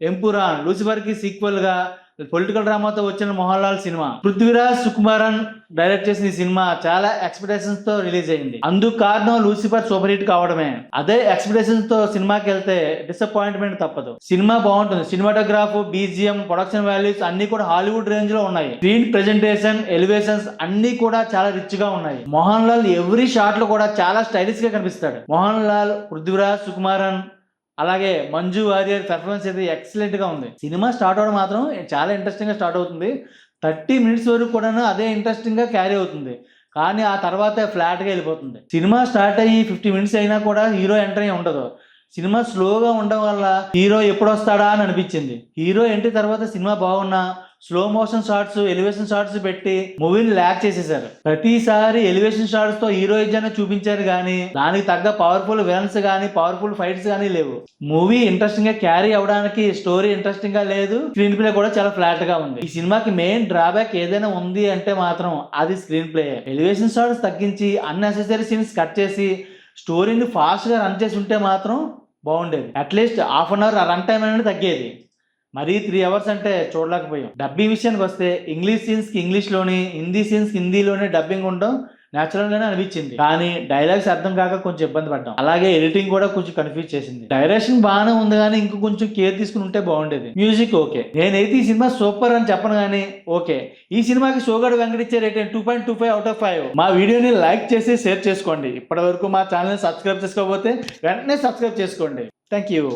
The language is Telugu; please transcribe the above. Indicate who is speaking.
Speaker 1: ఎంపురాన్ లూసిఫర్ కి సీక్వెల్ గా పొలిటికల్ డ్రామాతో వచ్చిన మోహన్ లాల్ సినిమా. పృథ్వీరాజ్ సుకుమారన్ డైరెక్ట్ చేసిన ఈ సినిమా చాలా ఎక్స్పెక్టేషన్స్ తో రిలీజ్ అయింది. అందుకు కారణం లూసిఫర్ సూపర్ హిట్ కావడమే. అదే ఎక్స్పెక్టేషన్స్ తో సినిమాకి వెళ్తే డిసప్పాయింట్మెంట్ తప్పదు. సినిమా బాగుంటుంది. సినిమాటోగ్రాఫ్, బీజిఎం, ప్రొడక్షన్ వాల్యూస్ అన్ని కూడా హాలీవుడ్ రేంజ్ లో ఉన్నాయి. స్క్రీన్ ప్రెజెంటేషన్, ఎలివేషన్స్ అన్ని కూడా చాలా రిచ్ గా ఉన్నాయి. మోహన్ లాల్ ఎవ్రీ షాట్ లో కూడా చాలా స్టైలిష్ గా కనిపిస్తాడు. మోహన్ లాల్, పృథ్వీరాజ్ సుకుమారన్ అలాగే మంజు వారియర్ పెర్ఫార్మెన్స్ అయితే ఎక్సలెంట్ గా ఉంది. సినిమా స్టార్ట్ అవడం మాత్రం చాలా ఇంట్రెస్టింగ్ గా స్టార్ట్ అవుతుంది. 30 మినిట్స్ వరకు కూడా అదే ఇంట్రెస్టింగ్ గా క్యారీ అవుతుంది. కానీ ఆ తర్వాత ఫ్లాట్ గా వెళ్ళిపోతుంది. సినిమా స్టార్ట్ అయ్యి 50 మినిట్స్ అయినా కూడా హీరో ఎంటర్ అయ్యి ఉండదు. సినిమా స్లోగా ఉండడం వల్ల హీరో ఎప్పుడు వస్తాడా అని అనిపించింది. హీరో ఎంట్రీ తర్వాత సినిమా బాగున్నా slow motion shots, elevation shots పెట్టి మూవీని ల్యాక్ చేసేసారు. ప్రతిసారి ఎలివేషన్ షాట్స్ తో హీరోయిజం చూపించారు కానీ దానికి తగ్గ పవర్ఫుల్ విలన్స్ కానీ పవర్ఫుల్ ఫైట్స్ కానీ లేవు. మూవీ ఇంట్రెస్టింగ్ గా క్యారీ అవడానికి స్టోరీ ఇంట్రెస్టింగ్ గా లేదు. స్క్రీన్ ప్లే కూడా చాలా ఫ్లాట్ గా ఉంది. ఈ సినిమాకి మెయిన్ డ్రాబ్యాక్ ఏదైనా ఉంది అంటే మాత్రం అది స్క్రీన్ ప్లే. ఎలివేషన్ షాట్స్ తగ్గించి అన్నెసెసరీ సీన్స్ కట్ చేసి స్టోరీని ఫాస్ట్ గా రన్ చేసి ఉంటే మాత్రం బాగుండేది. At least half an hour run time అనేది తగ్గేది. మరీ 3 అవర్స్ అంటే చూడలేకపోయాం. డబ్బింగ్ విషయానికి వస్తే ఇంగ్లీష్ సీన్స్ కి ఇంగ్లీష్ లోని, హిందీ సీన్స్ కి హిందీలోనే డబ్బింగ్ ఉండడం నేచురల్ గానే అనిపించింది. కానీ డైలాగ్స్ అర్థం కాక కొంచెం ఇబ్బంది పడ్డాం. అలాగే ఎడిటింగ్ కూడా కొంచెం కన్ఫ్యూజ్ చేసింది. డైరెక్షన్ బాగానే ఉంది కానీ ఇంకో కొంచెం కేర్ తీసుకుని ఉంటే బాగుండేది. Music okay. నేనైతే ఈ సినిమా సూపర్ అని చెప్పను కానీ ఓకే. ఈ సినిమాకి సోగడు వెంకట్ ఇచ్చే రేటింగ్ 2.25 అవుట్ ఆఫ్ 5. మా వీడియోని లైక్ చేసి షేర్ చేసుకోండి. ఇప్పటి వరకు మా ఛానల్ సబ్స్క్రైబ్ చేసుకోకపోతే వెంటనే సబ్స్క్రైబ్ చేసుకోండి. Thank you.